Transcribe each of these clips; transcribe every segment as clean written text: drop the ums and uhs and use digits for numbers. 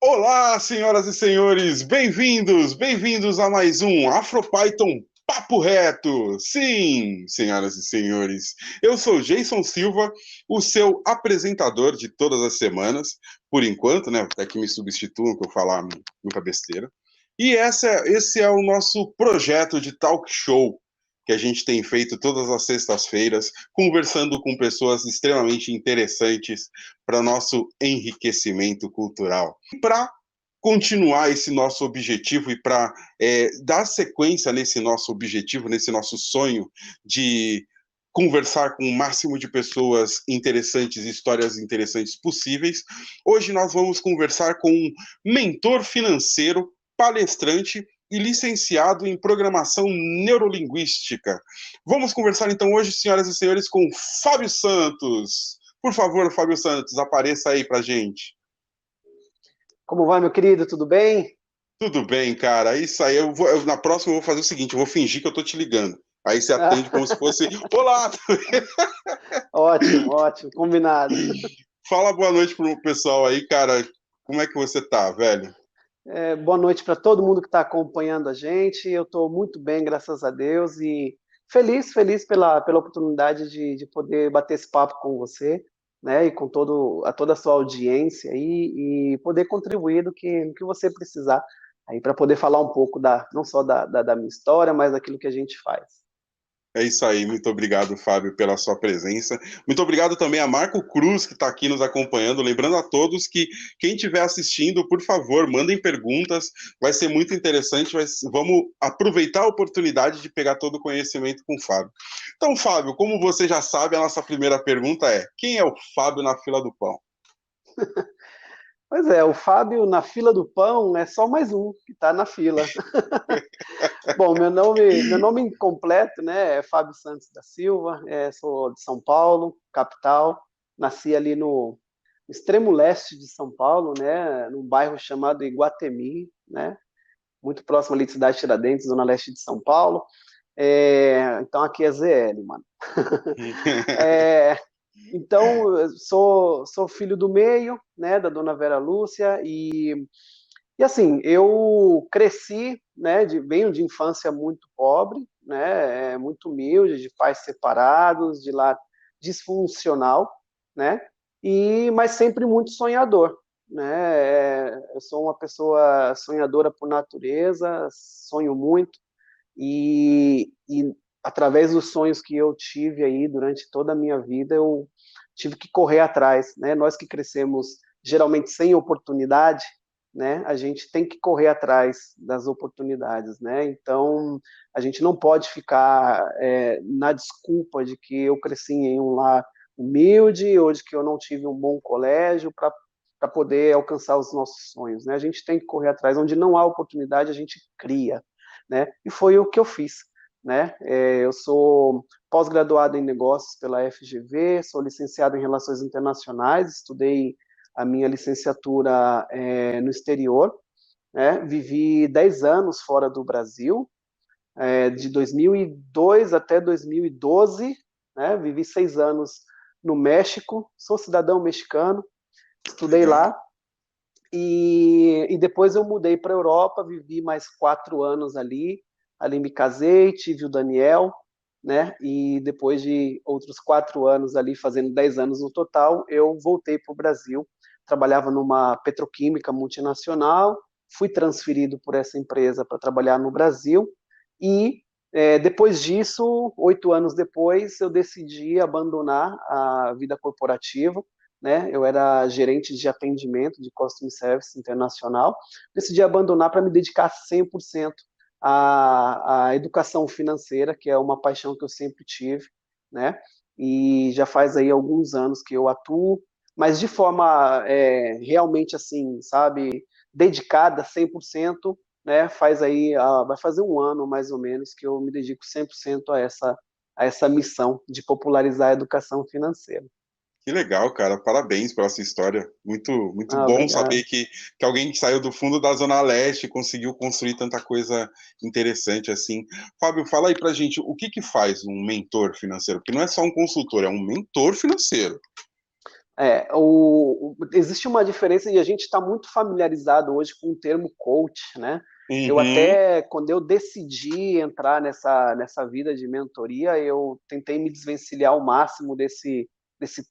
Olá, senhoras e senhores, bem-vindos a mais um AfroPython Papo Reto. Sim, senhoras e senhores, eu sou Jason Silva, o seu apresentador de todas as semanas, por enquanto, né? Até que me substituam, que eu falar muita besteira. E esse é o nosso projeto de talk show que a gente tem feito todas as sextas-feiras, conversando com pessoas extremamente interessantes para nosso enriquecimento cultural. Para continuar esse nosso objetivo e para dar sequência nesse nosso objetivo, nesse nosso sonho de conversar com o máximo de pessoas interessantes, histórias interessantes possíveis. Hoje nós vamos conversar com um mentor financeiro, palestrante e licenciado em programação neurolinguística. Vamos conversar então hoje, senhoras e senhores, com Fábio Santos. Por favor, Fábio Santos, apareça aí pra gente. Como vai, meu querido? Tudo bem? Tudo bem, cara. Isso aí, na próxima eu vou fazer o seguinte, eu vou fingir que eu tô te ligando. Aí você atende como se fosse, olá! Ótimo, ótimo, combinado. Fala boa noite pro pessoal aí, cara. Como é que você tá, velho? Boa noite para todo mundo que está acompanhando a gente. Eu estou muito bem, graças a Deus, e feliz pela oportunidade de poder bater esse papo com você, né, e com toda a sua audiência e poder contribuir do que você precisar aí para poder falar um pouco não só da minha história, mas daquilo que a gente faz. É isso aí, muito obrigado, Fábio, pela sua presença. Muito obrigado também a Marco Cruz, que está aqui nos acompanhando. Lembrando a todos que quem estiver assistindo, por favor, mandem perguntas, vai ser muito interessante. Vamos aproveitar a oportunidade de pegar todo o conhecimento com o Fábio. Então, Fábio, como você já sabe, a nossa primeira pergunta é: quem é o Fábio na fila do pão? Pois é, o Fábio na fila do pão é só mais um que está na fila. Bom, meu nome completo, né, é Fábio Santos da Silva, sou de São Paulo, capital, nasci ali no extremo leste de São Paulo, né, num bairro chamado Iguatemi, né, muito próximo ali de Cidade Tiradentes, zona leste de São Paulo. Então aqui é ZL, mano. É, então, sou filho do meio, né, da dona Vera Lúcia, e assim, eu cresci, né, venho de infância muito pobre, né, muito humilde, de pais separados, de lar disfuncional, né, mas sempre muito sonhador, né, eu sou uma pessoa sonhadora por natureza, sonho muito, e através dos sonhos que eu tive aí durante toda a minha vida, eu tive que correr atrás, né, nós que crescemos geralmente sem oportunidade, né, a gente tem que correr atrás das oportunidades, né, então a gente não pode ficar na desculpa de que eu cresci em um lar humilde ou de que eu não tive um bom colégio para poder alcançar os nossos sonhos, né, a gente tem que correr atrás, onde não há oportunidade a gente cria, né, e foi o que eu fiz, né, eu sou pós-graduado em negócios pela FGV, sou licenciado em relações internacionais, estudei a minha licenciatura no exterior, né? Vivi 10 anos fora do Brasil, de 2002 até 2012, né? Vivi 6 anos no México, sou cidadão mexicano, estudei Legal. lá, e depois eu mudei para a Europa, vivi mais 4 anos ali me casei, tive o Daniel, né? E depois de outros 4 anos ali, fazendo 10 anos no total, eu voltei para o Brasil, trabalhava numa petroquímica multinacional, fui transferido por essa empresa para trabalhar no Brasil, e depois disso, 8 anos depois, eu decidi abandonar a vida corporativa, né? Eu era gerente de atendimento de Customer Service Internacional, decidi abandonar para me dedicar 100% à educação financeira, que é uma paixão que eu sempre tive, né? E já faz aí alguns anos que eu atuo, mas de forma realmente assim, sabe, dedicada 100%, né? Vai fazer um ano mais ou menos que eu me dedico 100% a essa missão de popularizar a educação financeira. Que legal, cara. Parabéns pela sua história. Muito, muito Ah, bom obrigado. saber que alguém que saiu do fundo da Zona Leste conseguiu construir tanta coisa interessante assim. Fábio, fala aí pra gente o que faz um mentor financeiro? Porque não é só um consultor, é um mentor financeiro. Existe uma diferença e a gente está muito familiarizado hoje com o termo coach, né? Eu Uhum. até, quando eu decidi entrar nessa vida de mentoria, eu tentei me desvencilhar ao máximo desse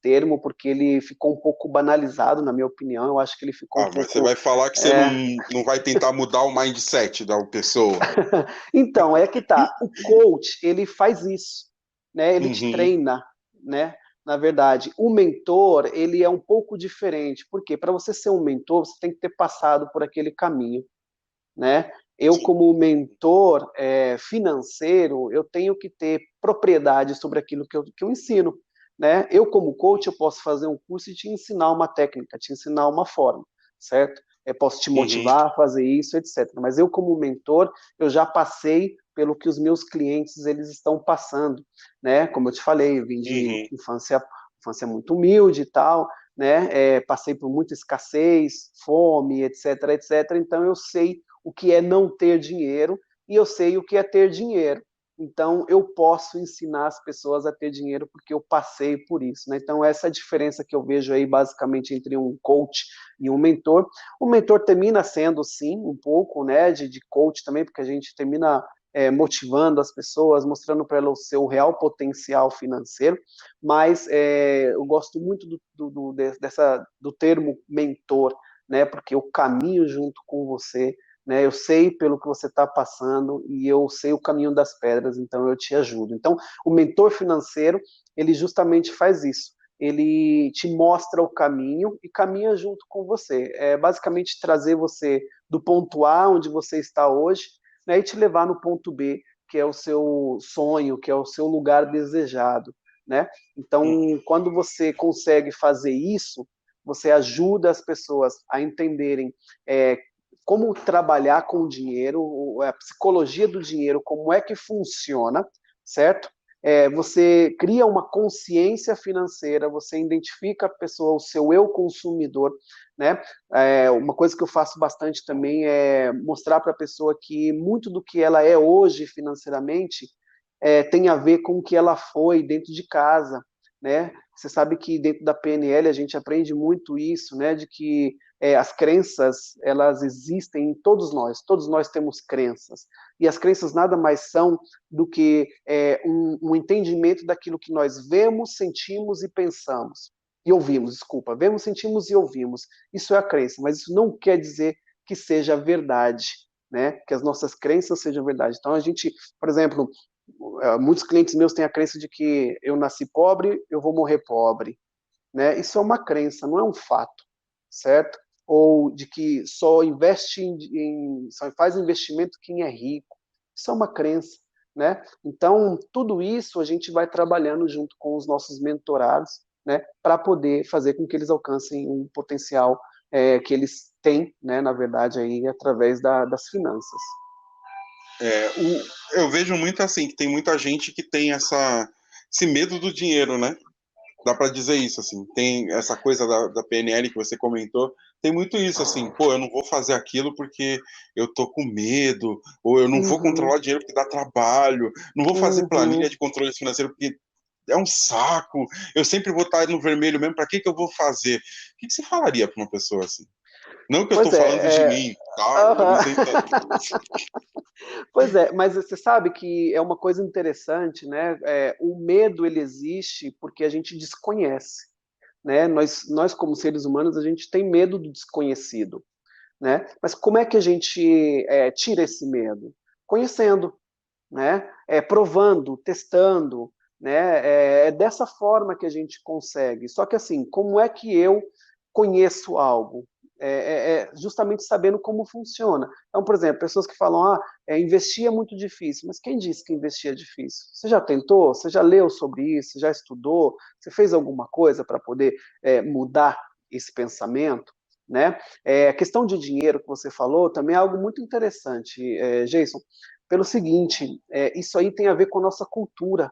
termo, porque ele ficou um pouco banalizado, na minha opinião. Eu acho que ele ficou um Ah, mas você pouco. vai falar que você é, não vai tentar mudar o mindset da pessoa. Então, é que tá. O coach, ele faz isso, né? Ele te Uhum. treina, né? Na verdade, o mentor, ele é um pouco diferente. Por quê? Para você ser um mentor, você tem que ter passado por aquele caminho, né? Eu, Sim. como mentor financeiro, eu tenho que ter propriedade sobre aquilo que eu ensino, né? Eu, como coach, eu posso fazer um curso e te ensinar uma técnica, te ensinar uma forma, certo? Eu posso te Uhum. motivar a fazer isso, etc. Mas eu, como mentor, eu já passei pelo que os meus clientes eles estão passando, né? Como eu te falei, eu vim de Uhum. infância muito humilde e tal, né? Passei por muita escassez, fome, etc, etc. Então eu sei o que é não ter dinheiro e eu sei o que é ter dinheiro. Então eu posso ensinar as pessoas a ter dinheiro porque eu passei por isso, né? Então essa é a diferença que eu vejo aí basicamente entre um coach e um mentor. O mentor termina sendo sim um pouco, né, de coach também, porque a gente termina motivando as pessoas, mostrando para elas o seu real potencial financeiro, mas eu gosto muito do termo mentor, né? Porque eu caminho junto com você, né? Eu sei pelo que você está passando e eu sei o caminho das pedras, então eu te ajudo. Então, o mentor financeiro, ele justamente faz isso. Ele te mostra o caminho e caminha junto com você. É basicamente trazer você do ponto A, onde você está hoje, né, e te levar no ponto B, que é o seu sonho, que é o seu lugar desejado, né? Uhum. Então, quando você consegue fazer isso, você ajuda as pessoas a entenderem como trabalhar com o dinheiro, a psicologia do dinheiro, como é que funciona, certo? Você cria uma consciência financeira, você identifica a pessoa, o seu eu consumidor, né? Uma coisa que eu faço bastante também é mostrar para a pessoa que muito do que ela é hoje financeiramente tem a ver com o que ela foi dentro de casa, né? Você sabe que dentro da PNL a gente aprende muito isso, né? De que as crenças, elas existem em todos nós temos crenças, e as crenças nada mais são do que um entendimento daquilo que nós vemos, sentimos e pensamos, e ouvimos, desculpa, vemos, sentimos e ouvimos, isso é a crença, mas isso não quer dizer que seja verdade, né? Que as nossas crenças sejam verdade. Então a gente, por exemplo, muitos clientes meus têm a crença de que eu nasci pobre, eu vou morrer pobre, né? Isso é uma crença, não é um fato, certo? Ou de que só investe só faz investimento quem é rico. Isso é uma crença, né? Então, tudo isso a gente vai trabalhando junto com os nossos mentorados, né, para poder fazer com que eles alcancem um potencial que eles têm, né, na verdade, aí através das finanças. Eu vejo muito assim, que tem muita gente que tem esse medo do dinheiro, né? Dá para dizer isso, assim. Tem essa coisa da PNL que você comentou, tem muito isso, assim, pô, eu não vou fazer aquilo porque eu tô com medo, ou eu não vou Uhum, controlar dinheiro porque dá trabalho, não vou fazer planilha uhum. de controle financeiro porque é um saco, eu sempre vou estar no vermelho mesmo, para que eu vou fazer? O que você falaria para uma pessoa assim? Não que eu estou Pois falando de é, mim, tá? Eu aham. não tentando. Pois é, mas você sabe que é uma coisa interessante, né? O medo ele existe porque a gente desconhece, né? Nós como seres humanos a gente tem medo do desconhecido, né? Mas como é que a gente tira esse medo? Conhecendo, né? Provando, testando, né? É dessa forma que a gente consegue. Só que assim, como é que eu conheço algo? Justamente sabendo como funciona. Então, por exemplo, pessoas que falam, investir é muito difícil, mas quem disse que investir é difícil? Você já tentou? Você já leu sobre isso? Já estudou? Você fez alguma coisa para poder mudar esse pensamento? Né? A questão de dinheiro que você falou também é algo muito interessante, Jason, pelo seguinte, isso aí tem a ver com a nossa cultura,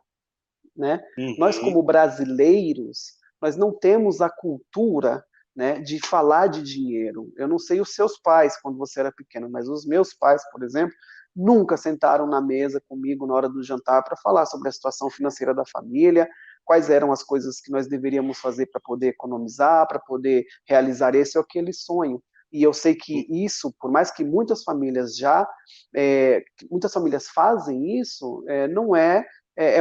né? Nós, Uhum. como brasileiros, nós não temos a cultura, né, de falar de dinheiro. Eu não sei os seus pais quando você era pequeno, mas os meus pais, por exemplo, nunca sentaram na mesa comigo na hora do jantar para falar sobre a situação financeira da família, quais eram as coisas que nós deveríamos fazer para poder economizar, para poder realizar esse ou aquele sonho. E eu sei que isso, por mais que muitas famílias muitas famílias fazem isso, não é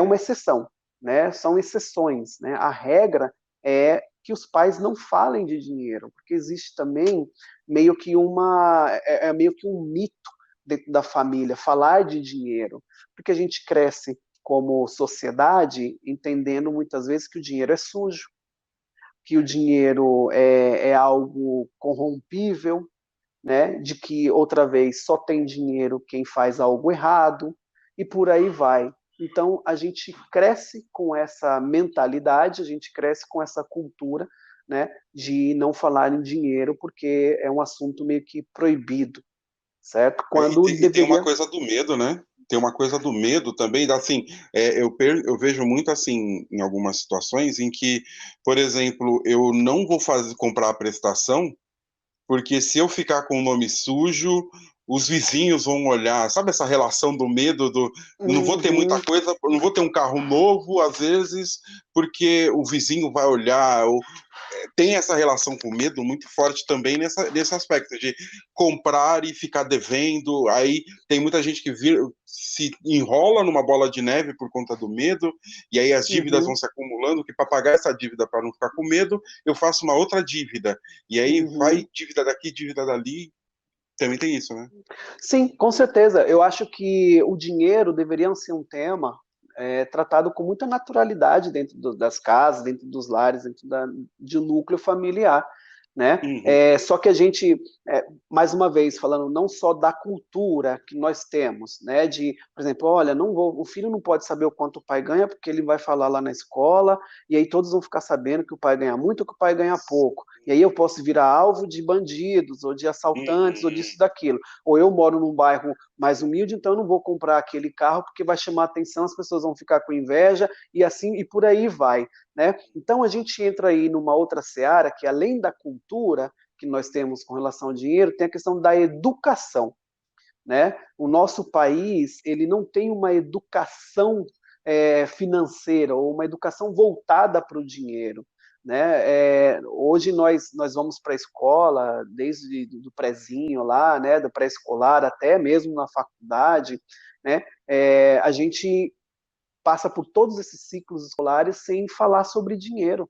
uma exceção, né? São exceções, né? A regra é que os pais não falem de dinheiro, porque existe também meio que um mito dentro da família falar de dinheiro, porque a gente cresce como sociedade entendendo muitas vezes que o dinheiro é sujo, que o dinheiro é algo corrompível, né? De que outra vez só tem dinheiro quem faz algo errado e por aí vai. Então a gente cresce com essa mentalidade, a gente cresce com essa cultura, né? De não falar em dinheiro porque é um assunto meio que proibido, certo? Quando E tem uma deveria. coisa do medo, né? Tem uma coisa do medo também, assim, eu vejo muito assim em algumas situações em que, por exemplo, eu não vou comprar a prestação, porque se eu ficar com o nome sujo, os vizinhos vão olhar, sabe essa relação do medo do não vou ter muita Uhum, coisa, não vou ter um carro novo às vezes, porque o vizinho vai olhar, tem essa relação com o medo muito forte também nesse aspecto de comprar e ficar devendo. Aí tem muita gente que se enrola numa bola de neve por conta do medo, e aí as dívidas vão uhum, se acumulando, que para pagar essa dívida, para não ficar com medo, eu faço uma outra dívida. E aí vai uhum. dívida daqui, dívida dali. Também tem isso, né? Sim, com certeza. Eu acho que o dinheiro deveria ser um tema tratado com muita naturalidade dentro das casas, dentro dos lares, de um núcleo familiar, né? Uhum. Só que a gente, mais uma vez, falando não só da cultura que nós temos, né? Por exemplo, olha, o filho não pode saber o quanto o pai ganha porque ele vai falar lá na escola e aí todos vão ficar sabendo que o pai ganha muito ou que o pai ganha pouco. E aí eu posso virar alvo de bandidos ou de assaltantes ou Uhum. disso daquilo. Ou eu moro num bairro mais humilde, então eu não vou comprar aquele carro porque vai chamar atenção, as pessoas vão ficar com inveja e assim e por aí vai, né? Então a gente entra aí numa outra seara que além da cultura que nós temos com relação ao dinheiro, tem a questão da educação, né? O nosso país ele não tem uma educação financeira ou uma educação voltada para o dinheiro. Né? Hoje nós vamos para a escola, desde do prézinho lá, né? Do pré-escolar até mesmo na faculdade, né? A gente passa por todos esses ciclos escolares sem falar sobre dinheiro,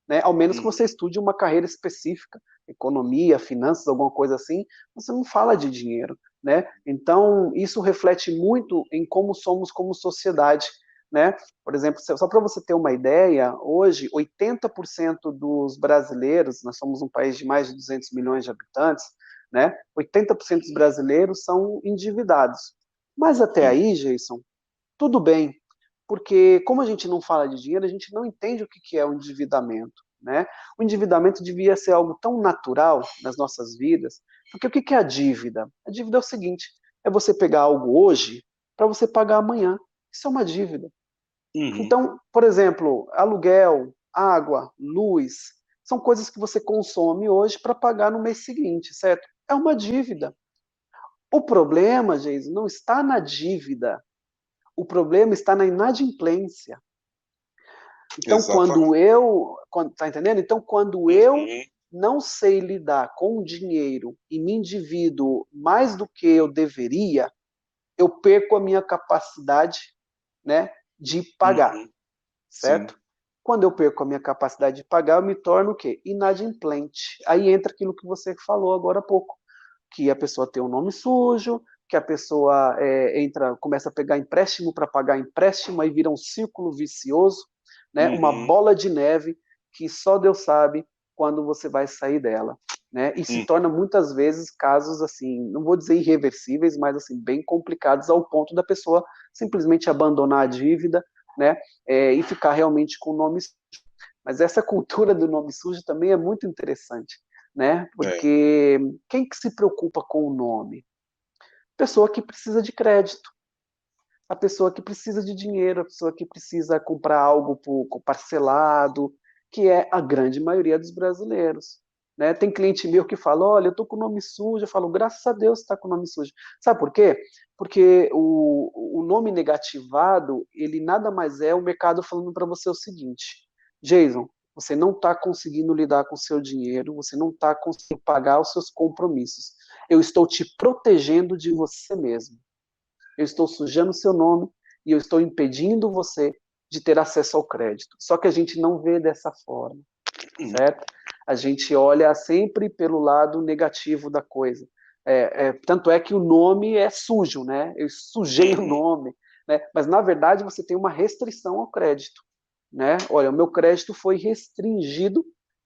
né? Ao menos que Uhum. você estude uma carreira específica, economia, finanças, alguma coisa assim, você não fala de dinheiro, né? Então, isso reflete muito em como somos como sociedade, né? Por exemplo, só para você ter uma ideia, hoje 80% dos brasileiros, nós somos um país de mais de 200 milhões de habitantes, né? 80% dos brasileiros são endividados. Mas até Sim. aí, Jason, tudo bem, porque como a gente não fala de dinheiro, a gente não entende o que é o endividamento, né? O endividamento devia ser algo tão natural nas nossas vidas, porque o que é a dívida? A dívida é o seguinte, é você pegar algo hoje para você pagar amanhã. Isso é uma dívida. Uhum. Então, por exemplo, aluguel, água, luz, são coisas que você consome hoje para pagar no mês seguinte, certo? É uma dívida. O problema, Geis, não está na dívida. O problema está na inadimplência. Então, Exatamente. tá entendendo? Então, quando eu Uhum. não sei lidar com o dinheiro e me endivido mais do que eu deveria, eu perco a minha capacidade, né, de pagar, Uhum. Sim. certo? Quando eu perco a minha capacidade de pagar, eu me torno o quê? Inadimplente. Aí entra aquilo que você falou agora há pouco, que a pessoa tem um nome sujo, que a pessoa começa a pegar empréstimo para pagar empréstimo, aí vira um círculo vicioso, né? Uma Uhum. bola de neve que só Deus sabe quando você vai sair dela. Né? E se Uhum. torna muitas vezes casos assim, não vou dizer irreversíveis, mas assim bem complicados ao ponto da pessoa simplesmente abandonar a dívida, né? E ficar realmente com o nome sujo. Mas essa cultura do nome sujo também é muito interessante, né? É. Porque quem que se preocupa com o nome? Pessoa que precisa de crédito, a pessoa que precisa de dinheiro, a pessoa que precisa comprar algo parcelado, que é a grande maioria dos brasileiros. né? Tem cliente meu que fala, olha, eu estou com o nome sujo. Eu falo, graças a Deus está com o nome sujo. Sabe por quê? Porque o nome negativado, ele nada mais é o mercado falando para você o seguinte, Jason, você não está conseguindo lidar com o seu dinheiro, você não está conseguindo pagar os seus compromissos. Eu estou te protegendo de você mesmo. Eu estou sujando o seu nome e eu estou impedindo você de ter acesso ao crédito. Só que a gente não vê dessa forma, certo? A gente olha sempre pelo lado negativo da coisa. Tanto é que o nome é sujo, né? Eu sujei o nome, né? Mas na verdade você tem uma restrição ao crédito, né? Olha, o meu crédito foi restringido,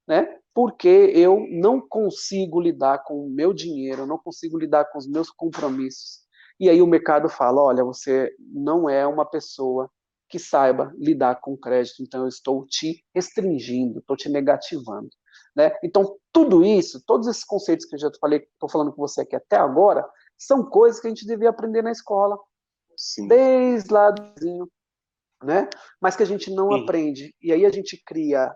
né? Porque eu não consigo lidar com o meu dinheiro, eu não consigo lidar com os meus compromissos. E aí o mercado fala, olha, você não é uma pessoa que saiba lidar com crédito, então eu estou te restringindo, estou te negativando, né? Então tudo isso, todos esses conceitos que eu já falei, estou falando com você aqui até agora, são coisas que a gente devia aprender na escola, Sim. desde lá do, né? Mas que a gente não Uhum. aprende. E aí a gente cria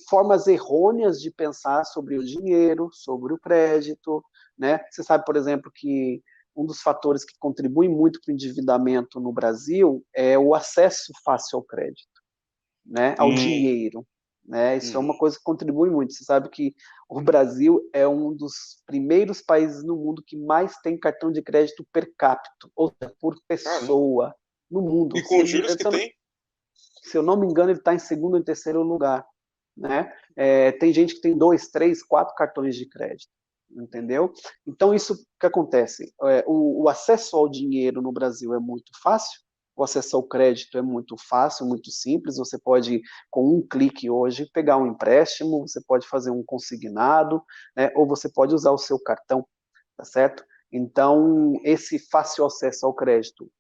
formas errôneas de pensar sobre o dinheiro, sobre o crédito, né? Você sabe, por exemplo, que um dos fatores que contribui muito para o endividamento no Brasil é o acesso fácil ao crédito, né? Ao dinheiro. Né? Isso é Uhum. uma coisa que contribui muito. Você sabe que o Brasil é um dos primeiros países no mundo que mais tem cartão de crédito per capita, ou seja, por Caramba. pessoa no mundo. E com os juros que tem? Se eu não me engano, ele está em segundo ou terceiro lugar. Né? Tem gente que tem 2, 3, 4 cartões de crédito, entendeu? Então, isso que acontece. O acesso ao dinheiro no Brasil é muito fácil, o acesso ao crédito é muito fácil, muito simples. Você pode, com um clique hoje, pegar um empréstimo, você pode fazer um consignado, né? Ou você pode usar o seu cartão, tá certo? Então, esse fácil acesso ao crédito,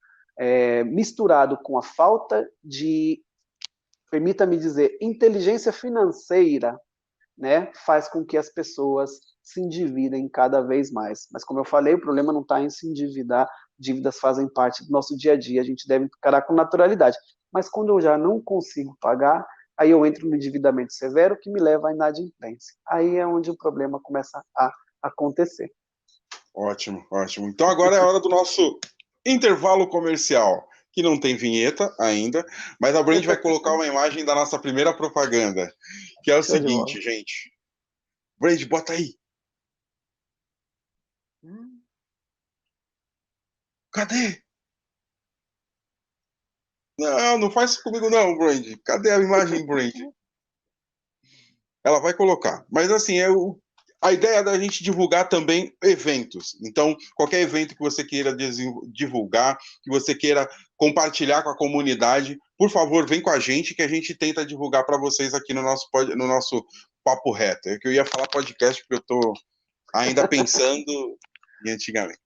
misturado com a falta de, permita-me dizer, inteligência financeira, né, faz com que as pessoas se endividem cada vez mais. Mas, como eu falei, o problema não está em se endividar, dívidas fazem parte do nosso dia a dia, a gente deve encarar com naturalidade. Mas quando eu já não consigo pagar, aí eu entro no endividamento severo, que me leva à inadimplência. Aí é onde o problema começa a acontecer. Ótimo, ótimo. Então agora é a hora do nosso intervalo comercial, que não tem vinheta ainda, mas a Brand vai colocar uma imagem da nossa primeira propaganda, que é o Show de bola. seguinte, gente. Brand, bota aí. Cadê? Não, não faz isso comigo não, Brand. Cadê a imagem, Brand? Ela vai colocar. Mas assim, a ideia é da gente divulgar também eventos. Então, qualquer evento que você queira divulgar, que você queira compartilhar com a comunidade, por favor, vem com a gente que a gente tenta divulgar para vocês aqui no nosso Papo Reto. É que eu ia falar podcast porque eu estou ainda pensando em antigamente.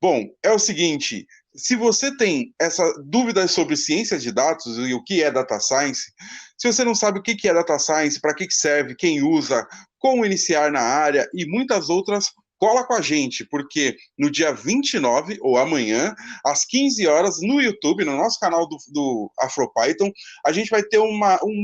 Bom, é o seguinte, se você tem essa dúvidas sobre ciência de dados e o que é data science, se você não sabe o que é data science, para que serve, quem usa, como iniciar na área e muitas outras, cola com a gente, porque no dia 29, ou amanhã, às 15 horas, no YouTube, no nosso canal do AfroPython, a gente vai ter um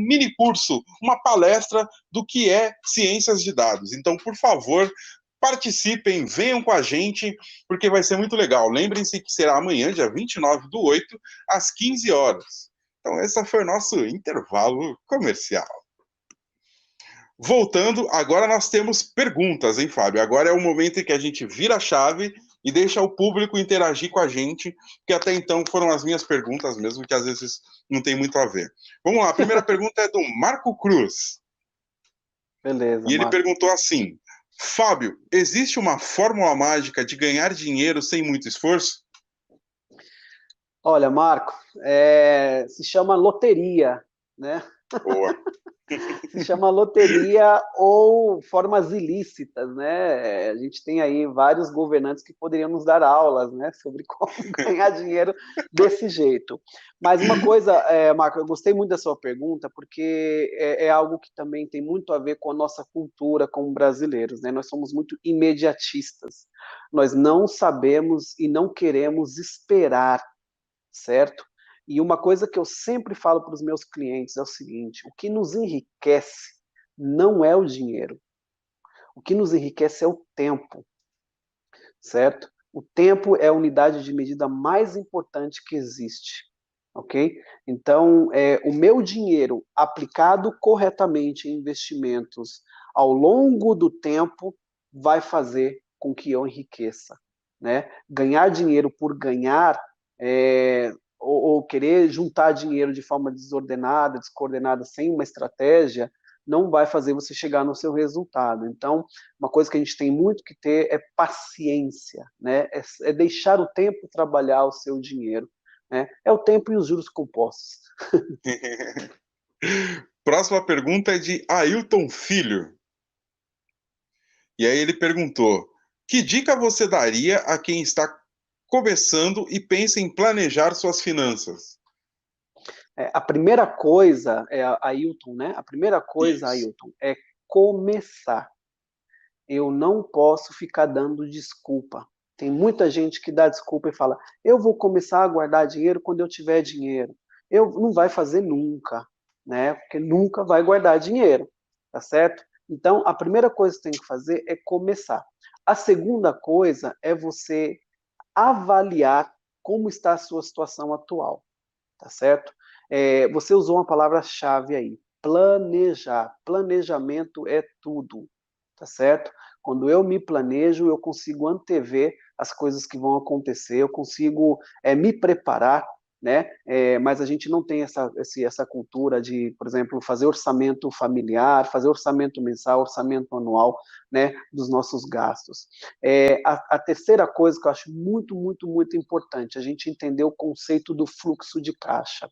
mini curso, uma palestra do que é ciências de dados. Então, por favor, participem, venham com a gente, porque vai ser muito legal. Lembrem-se que será amanhã, dia 29/8, às 15 horas. Então, esse foi o nosso intervalo comercial. Voltando, agora nós temos perguntas, hein, Fábio? Agora é o momento em que a gente vira a chave e deixa o público interagir com a gente, que até então foram as minhas perguntas mesmo, que às vezes não tem muito a ver. Vamos lá, a primeira pergunta é do Marco Cruz. Beleza, E ele Marco. perguntou assim: Fábio, existe uma fórmula mágica de ganhar dinheiro sem muito esforço? Olha, Marco, se chama loteria, né? Boa. Se chama loteria ou formas ilícitas, né? A gente tem aí vários governantes que poderiam nos dar aulas, né, sobre como ganhar dinheiro desse jeito. Mas uma coisa, Marco, eu gostei muito da sua pergunta, porque é algo que também tem muito a ver com a nossa cultura como brasileiros, né? Nós somos muito imediatistas. Nós não sabemos e não queremos esperar, certo? E uma coisa que eu sempre falo para os meus clientes é o seguinte: o que nos enriquece não é o dinheiro, O que nos enriquece é o tempo, certo? O tempo é a unidade de medida mais importante que existe, ok? Então, o meu dinheiro aplicado corretamente em investimentos ao longo do tempo vai fazer com que eu enriqueça, né? Ganhar dinheiro por ganhar, ou querer juntar dinheiro de forma desordenada, descoordenada, sem uma estratégia, não vai fazer você chegar no seu resultado. Então, uma coisa que a gente tem muito que ter é paciência, né? É deixar o tempo trabalhar o seu dinheiro, né? É o tempo e os juros compostos. Próxima pergunta é de Ailton Filho. E aí ele perguntou: que dica você daria a quem está começando e pensa em planejar suas finanças? A primeira coisa, Ailton, né? A primeira coisa, Isso. Ailton, é começar. Eu não posso ficar dando desculpa. Tem muita gente que dá desculpa e fala: eu vou começar a guardar dinheiro quando eu tiver dinheiro. Eu não vai fazer nunca, né? Porque nunca vai guardar dinheiro, tá certo? Então, a primeira coisa que tem que fazer é começar. A segunda coisa é você avaliar como está a sua situação atual, tá certo? Você usou uma palavra-chave aí, planejar. Planejamento é tudo, tá certo? Quando eu me planejo, eu consigo antever as coisas que vão acontecer, eu consigo me preparar, né? Mas a gente não tem essa cultura de, por exemplo, fazer orçamento familiar, fazer orçamento mensal, orçamento anual, né, dos nossos gastos. A terceira coisa que eu acho muito, muito, muito importante, a gente entender o conceito do fluxo de caixa.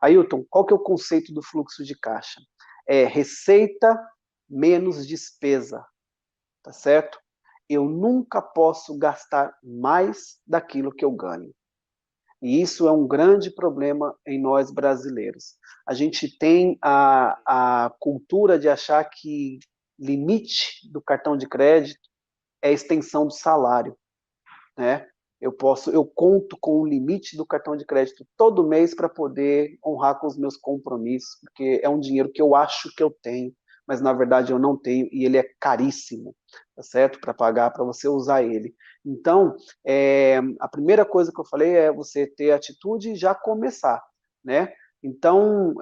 Ailton, qual que é o conceito do fluxo de caixa? É receita menos despesa, tá certo? Eu nunca posso gastar mais daquilo que eu ganho. E isso é um grande problema em nós brasileiros. A gente tem a cultura de achar que limite do cartão de crédito é a extensão do salário, né? Eu conto com o limite do cartão de crédito todo mês para poder honrar com os meus compromissos, porque é um dinheiro que eu acho que eu tenho, mas na verdade eu não tenho e ele é caríssimo, tá certo? Para pagar, para você usar ele. Então, a primeira coisa que eu falei é você ter atitude e já começar, né? Então,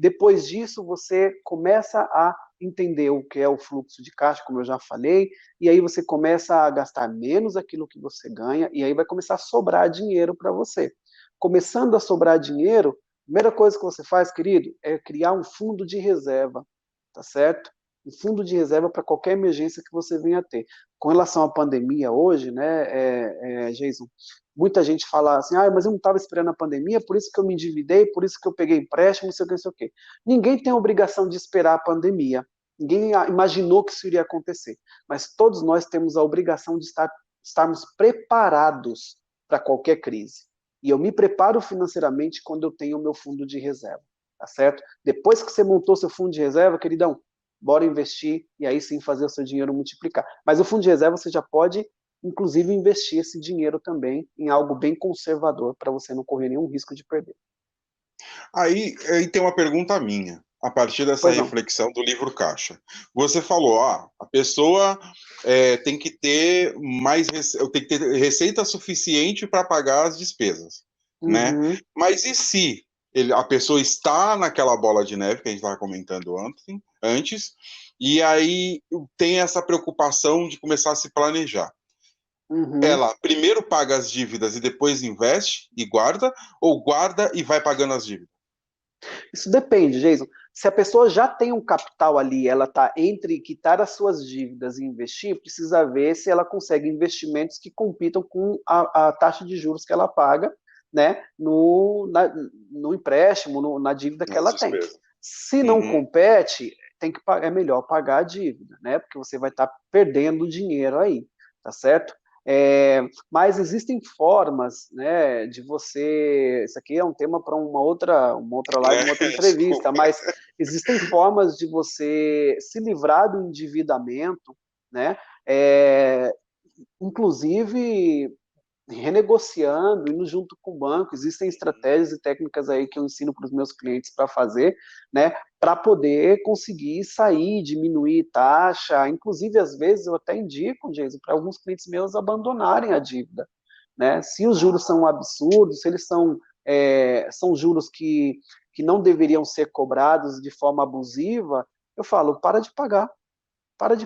depois disso, você começa a entender o que é o fluxo de caixa, como eu já falei, e aí você começa a gastar menos aquilo que você ganha, e aí vai começar a sobrar dinheiro para você. Começando a sobrar dinheiro, a primeira coisa que você faz, querido, é criar um fundo de reserva, tá certo? Um fundo de reserva para qualquer emergência que você venha a ter. Com relação à pandemia hoje, né, Jason, muita gente fala assim, mas eu não estava esperando a pandemia, por isso que eu me endividei, por isso que eu peguei empréstimo, não sei o que, não sei o que. Ninguém tem a obrigação de esperar a pandemia. Ninguém imaginou que isso iria acontecer. Mas todos nós temos a obrigação de estarmos preparados para qualquer crise. E eu me preparo financeiramente quando eu tenho o meu fundo de reserva, tá certo? Depois que você montou seu fundo de reserva, queridão, bora investir e aí sim fazer o seu dinheiro multiplicar. Mas o fundo de reserva você já pode, inclusive, investir esse dinheiro também em algo bem conservador para você não correr nenhum risco de perder. Aí tem uma pergunta minha, a partir dessa Pois não. reflexão do livro Caixa. Você falou, a pessoa tem que ter tem que ter receita suficiente para pagar as despesas, né? Uhum. Mas e se a pessoa está naquela bola de neve que a gente estava comentando antes, e aí tem essa preocupação de começar a se planejar? Uhum. Ela primeiro paga as dívidas e depois investe e guarda, ou guarda e vai pagando as dívidas? Isso depende, Jason. Se a pessoa já tem um capital ali, ela está entre quitar as suas dívidas e investir, precisa ver se ela consegue investimentos que compitam com a taxa de juros que ela paga, né, no empréstimo, na dívida que Nas ela tem. despesas. Se não Uhum. compete, é melhor pagar a dívida, né, porque você vai estar perdendo dinheiro aí, tá certo? Mas existem formas, né, de você. Isso aqui é um tema para uma outra live, uma outra entrevista, Desculpa. mas existem formas de você se livrar do endividamento, né? Inclusive renegociando, indo junto com o banco. Existem estratégias e técnicas aí que eu ensino para os meus clientes para fazer, né, para poder conseguir sair, diminuir taxa. Inclusive, às vezes, eu até indico, Jason, para alguns clientes meus abandonarem a dívida, né? Se os juros são absurdos, se eles são juros que não deveriam ser cobrados de forma abusiva, eu falo, para de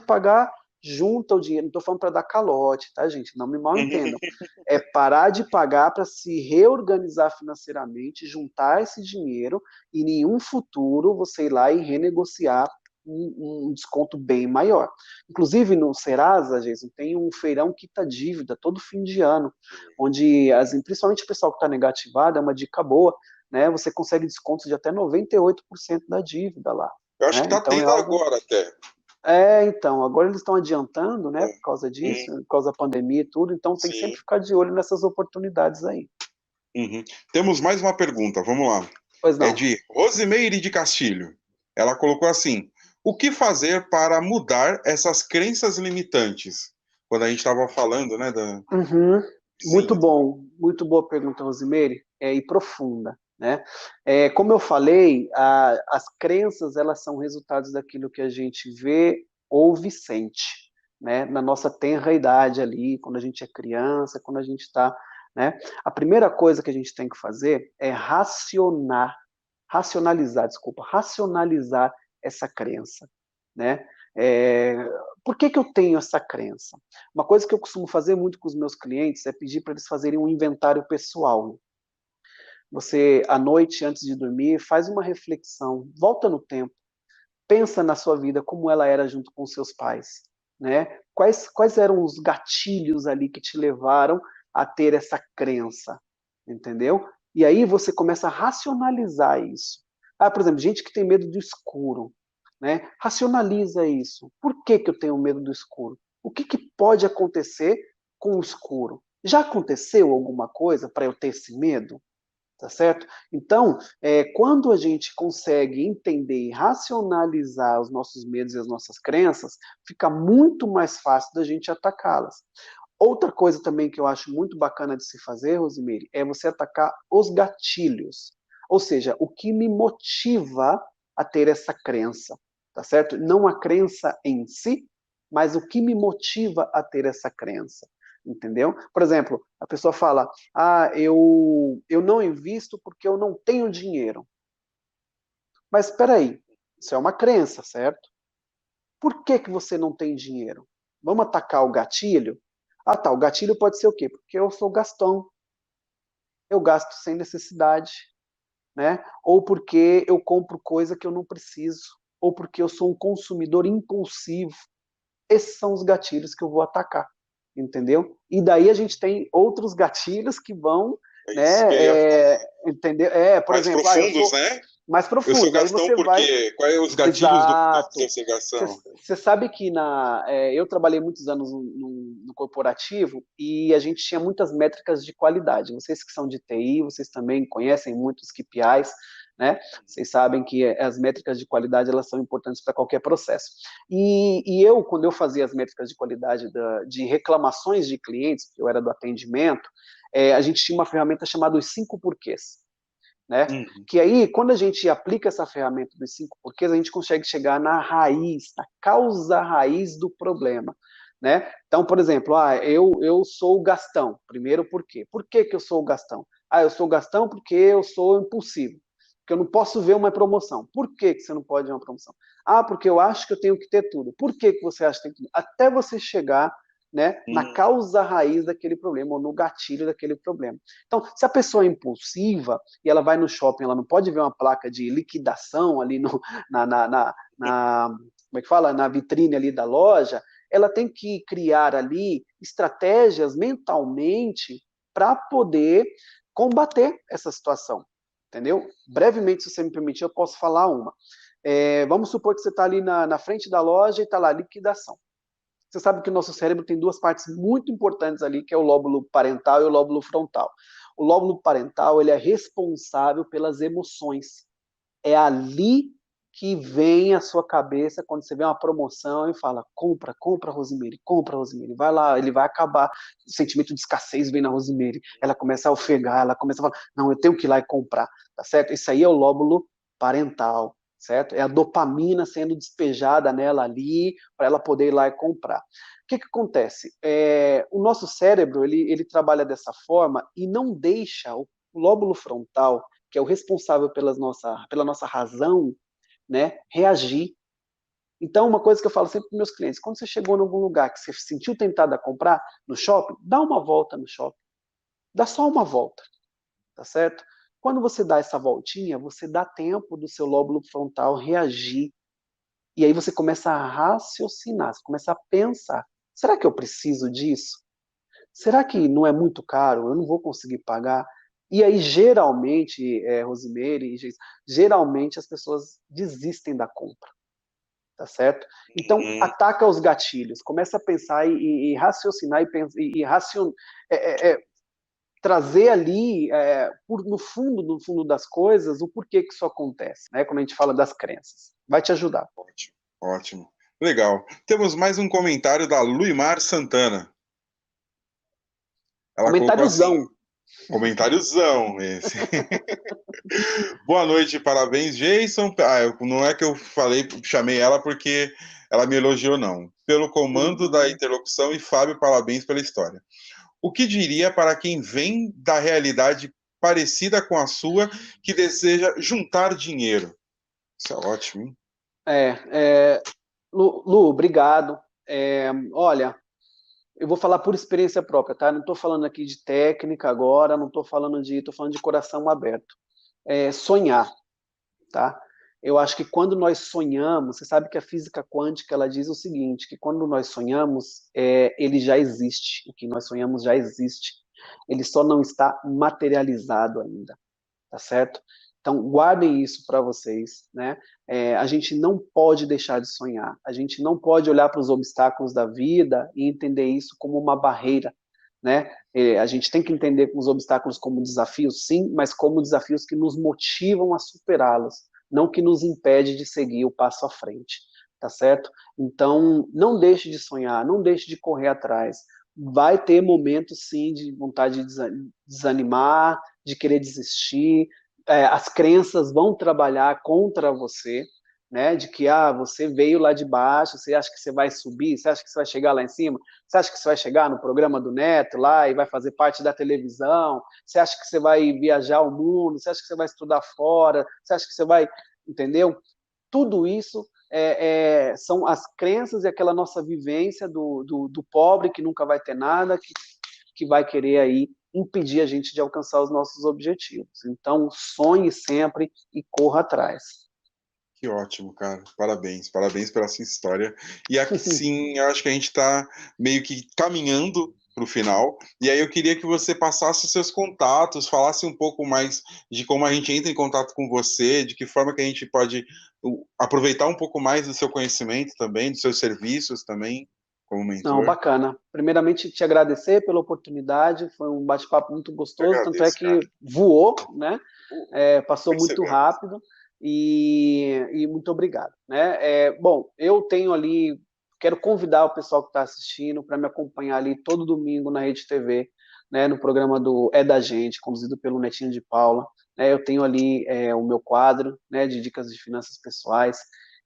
pagar, junta o dinheiro, não estou falando para dar calote, tá, gente? Não me mal entendam. É parar de pagar para se reorganizar financeiramente, juntar esse dinheiro e em um futuro você ir lá e renegociar um desconto bem maior. Inclusive no Serasa, Jason, tem um feirão quita dívida todo fim de ano, onde principalmente o pessoal que está negativado, é uma dica boa, né? Você consegue descontos de até 98% da dívida lá. Eu acho que Né? está Então é tendo algo. agora até. Então, agora eles estão adiantando, né, por causa disso, Uhum, por causa da pandemia e tudo, então tem que sempre sim. ficar de olho nessas oportunidades aí. Uhum. Temos mais uma pergunta, vamos lá. Pois É não. de Rosimeire de Castilho. Ela colocou assim: o que fazer para mudar essas crenças limitantes? Quando a gente estava falando, né, da Uhum. Muito sim. bom, muito boa pergunta, Rosimeire, e profunda, né? Como eu falei, as crenças, elas são resultados daquilo que a gente vê, ouve e sente, né? Na nossa tenra idade ali, quando a gente é criança, quando a gente está, né? A primeira coisa que a gente tem que fazer é racionalizar essa crença, né? É, por que eu tenho essa crença? Uma coisa que eu costumo fazer muito com os meus clientes é pedir para eles fazerem um inventário pessoal. Você, à noite, antes de dormir, faz uma reflexão, volta no tempo, pensa na sua vida como ela era junto com seus pais, né? Quais eram os gatilhos ali que te levaram a ter essa crença, entendeu? E aí você começa a racionalizar isso. Por exemplo, gente que tem medo do escuro, né? Racionaliza isso. Por que eu tenho medo do escuro? O que pode acontecer com o escuro? Já aconteceu alguma coisa para eu ter esse medo? Tá certo? Então, quando a gente consegue entender e racionalizar os nossos medos e as nossas crenças, fica muito mais fácil da gente atacá-las. Outra coisa também que eu acho muito bacana de se fazer, Rosemary, é você atacar os gatilhos. Ou seja, o que me motiva a ter essa crença, tá certo? Não a crença em si, mas o que me motiva a ter essa crença, entendeu? Por exemplo, a pessoa fala, eu não invisto porque eu não tenho dinheiro. Mas espera aí, isso é uma crença, certo? Por que você não tem dinheiro? Vamos atacar o gatilho? Tá, o gatilho pode ser o quê? Porque eu sou gastão, eu gasto sem necessidade, né? Ou porque eu compro coisa que eu não preciso, ou porque eu sou um consumidor impulsivo. Esses são os gatilhos que eu vou atacar, entendeu? E daí a gente tem outros gatilhos que vão, É isso que eu ia né, falar. entender? Por Mais exemplo, eu profundos, sou né? mais Eu sou profundos, aí gastão você vai. porque quais são os gatilhos da Exato. segregação? Você sabe que eu trabalhei muitos anos no corporativo e a gente tinha muitas métricas de qualidade. Vocês que são de TI, vocês também conhecem muitos KPIs, né? Vocês sabem que as métricas de qualidade elas são importantes para qualquer processo. Quando eu fazia as métricas de qualidade de reclamações de clientes, porque eu era do atendimento, a gente tinha uma ferramenta chamada os 5 porquês, né? Uhum. Que aí, quando a gente aplica essa ferramenta dos 5 porquês, a gente consegue chegar na raiz, na causa raiz do problema, né? Então, por exemplo, eu sou o Gastão. Primeiro, por quê? Por que eu sou o Gastão? Eu sou o Gastão porque eu sou impulsivo, porque eu não posso ver uma promoção. Por que você não pode ver uma promoção? Porque eu acho que eu tenho que ter tudo. Por que você acha que tem que ter tudo? Até você chegar, né, na Uhum. causa raiz daquele problema, ou no gatilho daquele problema. Então, se a pessoa é impulsiva e ela vai no shopping, ela não pode ver uma placa de liquidação ali como é que fala? Na vitrine ali da loja, ela tem que criar ali estratégias mentalmente para poder combater essa situação, entendeu? Brevemente, se você me permitir, eu posso falar uma. Vamos supor que você está ali na frente da loja e está lá, liquidação. Você sabe que o nosso cérebro tem duas partes muito importantes ali, que é o lóbulo parental e o lóbulo frontal. O lóbulo parental ele é responsável pelas emoções. É ali que vem à sua cabeça quando você vê uma promoção e fala, compra, compra, Rosemary, vai lá, ele vai acabar. O sentimento de escassez vem na Rosemary, ela começa a ofegar, ela começa a falar, não, eu tenho que ir lá e comprar, tá certo? Isso aí é o lóbulo parental, certo? É a dopamina sendo despejada nela ali, para ela poder ir lá e comprar. O que acontece? O nosso cérebro, ele trabalha dessa forma e não deixa o lóbulo frontal, que é o responsável pela nossa razão, né, reagir. Então, uma coisa que eu falo sempre para meus clientes, quando você chegou em algum lugar que você se sentiu tentado a comprar no shopping, dá uma volta no shopping. Dá só uma volta, tá certo? Quando você dá essa voltinha, você dá tempo do seu lóbulo frontal reagir. E aí você começa a raciocinar, você começa a pensar, será que eu preciso disso? Será que não é muito caro? Eu não vou conseguir pagar? E aí, geralmente, Rosemary, geralmente as pessoas desistem da compra, tá certo? Então, Hum, ataca os gatilhos, começa a pensar e raciocinar é, é, trazer ali, no fundo das coisas, o porquê que isso acontece, né? Quando a gente fala das crenças. Vai te ajudar. ótimo, ótimo. Legal. Temos mais um comentário da Luimar Santana. Ela colocou assim, Comentáriozão. comentáriozão esse. Boa noite, parabéns, Jason. Não é que eu falei, chamei ela porque ela me elogiou, não. Pelo comando da interlocução e Fábio, parabéns pela história. O que diria para quem vem da realidade parecida com a sua, que deseja juntar dinheiro? Isso é ótimo, hein? Lu, obrigado. Olha, eu vou falar por experiência própria, tá? Não estou falando aqui de técnica agora, não estou falando de coração aberto. Sonhar, tá? Eu acho que quando nós sonhamos, você sabe que a física quântica ela diz o seguinte, que quando nós sonhamos, ele já existe, o que nós sonhamos já existe. Ele só não está materializado ainda, tá certo? Então, guardem isso para vocês, né? A gente não pode deixar de sonhar, a gente não pode olhar para os obstáculos da vida e entender isso como uma barreira, né? A gente tem que entender os obstáculos como desafios, sim, mas como desafios que nos motivam a superá-los, não que nos impede de seguir o passo à frente, tá certo? Então, não deixe de sonhar, não deixe de correr atrás. Vai ter momentos, sim, de vontade de desanimar, de querer desistir, as crenças vão trabalhar contra você, né? De que você veio lá de baixo, você acha que você vai subir, você acha que você vai chegar lá em cima, você acha que você vai chegar no programa do Neto lá e vai fazer parte da televisão, você acha que você vai viajar o mundo, você acha que você vai estudar fora, você acha que você vai, entendeu? Tudo isso são as crenças e aquela nossa vivência do pobre que nunca vai ter nada, que vai querer aí impedir a gente de alcançar os nossos objetivos. Então, sonhe sempre e corra atrás. Que ótimo, cara. Parabéns, parabéns pela sua história. E aqui sim, eu acho que a gente está meio que caminhando para o final. E aí eu queria que você passasse os seus contatos, falasse um pouco mais de como a gente entra em contato com você, de que forma que a gente pode aproveitar um pouco mais do seu conhecimento também, dos seus serviços também, como Não, mentor. bacana. Primeiramente, te agradecer pela oportunidade, foi um bate-papo muito Eu gostoso, tanto é agradeço, cara. que voou, né? Passou muito Percebemos. rápido e muito obrigado, né? Bom, eu tenho ali, quero convidar o pessoal que está assistindo para me acompanhar ali todo domingo na Rede TV, né? No programa do É da Gente, conduzido pelo Netinho de Paula. Né? Eu tenho ali o meu quadro, né? De dicas de finanças pessoais.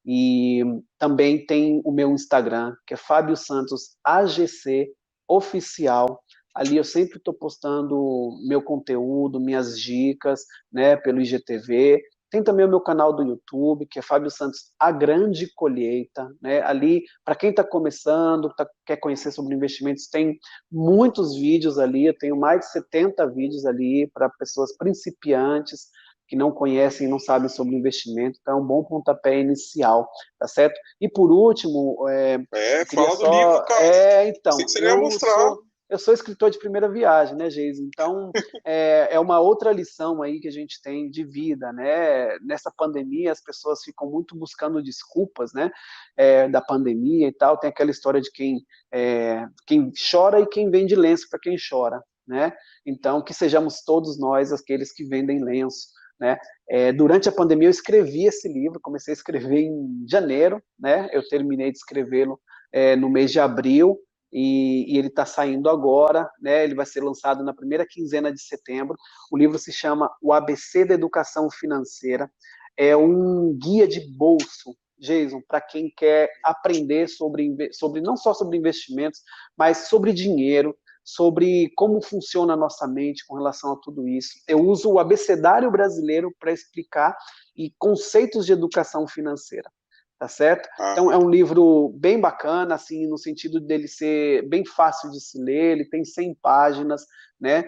E também tem o meu Instagram, que é Fábio Santos AGC Oficial. Ali eu sempre estou postando meu conteúdo, minhas dicas, né, pelo IGTV. Tem também o meu canal do YouTube, que é Fábio Santos A Grande Colheita. Né? Ali, para quem está começando, quer conhecer sobre investimentos, tem muitos vídeos ali. Eu tenho mais de 70 vídeos ali para pessoas principiantes, que não conhecem e não sabem sobre investimento, então é um bom pontapé inicial, tá certo? E por último, eu queria Fala do livro, só, cara. Pensei então, que você ia mostrar. eu sou escritor de primeira viagem, né, Geis? Então, uma outra lição aí que a gente tem de vida, né? Nessa pandemia, as pessoas ficam muito buscando desculpas, né? Da pandemia e tal. Tem aquela história de quem chora e quem vende lenço para quem chora, né? Então, que sejamos todos nós aqueles que vendem lenço, né? Durante a pandemia eu escrevi esse livro, comecei a escrever em janeiro, né? Eu terminei de escrevê-lo no mês de abril, e ele está saindo agora, né? Ele vai ser lançado na primeira quinzena de setembro. O livro se chama O ABC da Educação Financeira. É um guia de bolso, Jason, para quem quer aprender sobre não só sobre investimentos, mas sobre dinheiro, sobre como funciona a nossa mente com relação a tudo isso. Eu uso o abecedário brasileiro para explicar e conceitos de educação financeira, tá certo? Ah, Então é um livro bem bacana, assim, no sentido dele ser bem fácil de se ler, ele tem 100 páginas, né?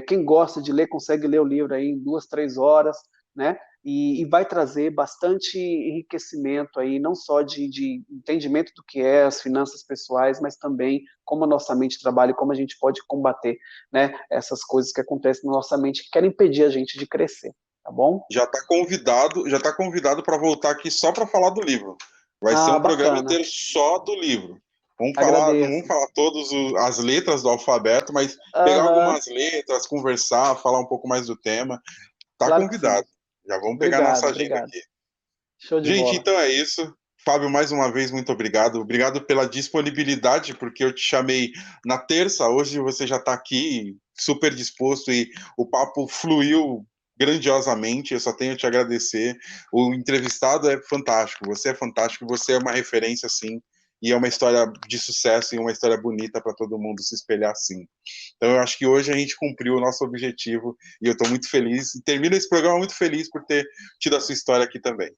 Quem gosta de ler consegue ler o livro aí em 2, 3 horas, né? E vai trazer bastante enriquecimento aí, não só de entendimento do que é as finanças pessoais, mas também como a nossa mente trabalha e como a gente pode combater, né, essas coisas que acontecem na nossa mente que querem impedir a gente de crescer, tá bom? já tá convidado para voltar aqui só para falar do livro. Vai ser Ah, um programa bacana. inteiro só do livro. Vamos falar, não vamos Agradeço. falar todas as letras do alfabeto, mas pegar Aham, algumas letras, conversar, falar um pouco mais do tema. Tá claro que sim. convidado. Já vamos pegar nossa Obrigado, agenda obrigado. aqui. Show de Gente, bola. então é isso. Fábio, mais uma vez, muito obrigado. Obrigado pela disponibilidade, porque eu te chamei na terça, hoje você já está aqui super disposto e o papo fluiu grandiosamente. Eu só tenho a te agradecer. O entrevistado é fantástico, você é uma referência, sim, e é uma história de sucesso e uma história bonita para todo mundo se espelhar, sim. Então, eu acho que hoje a gente cumpriu o nosso objetivo e eu estou muito feliz. E termino esse programa muito feliz por ter tido a sua história aqui também.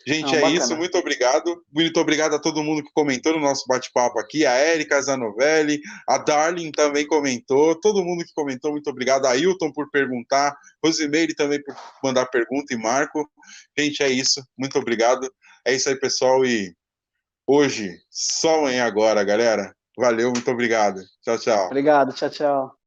Gente, Não, é isso. bacana. Muito obrigado. Muito obrigado a todo mundo que comentou no nosso bate-papo aqui. A Érica Zanovelli, a Darlene também comentou. Todo mundo que comentou, muito obrigado. A Ailton por perguntar. Rosimeire também por mandar pergunta e Marco. Gente, é isso. Muito obrigado. É isso aí, pessoal. E hoje, só amanhã agora, galera. Valeu, muito obrigado. Tchau, tchau. Obrigado, tchau, tchau.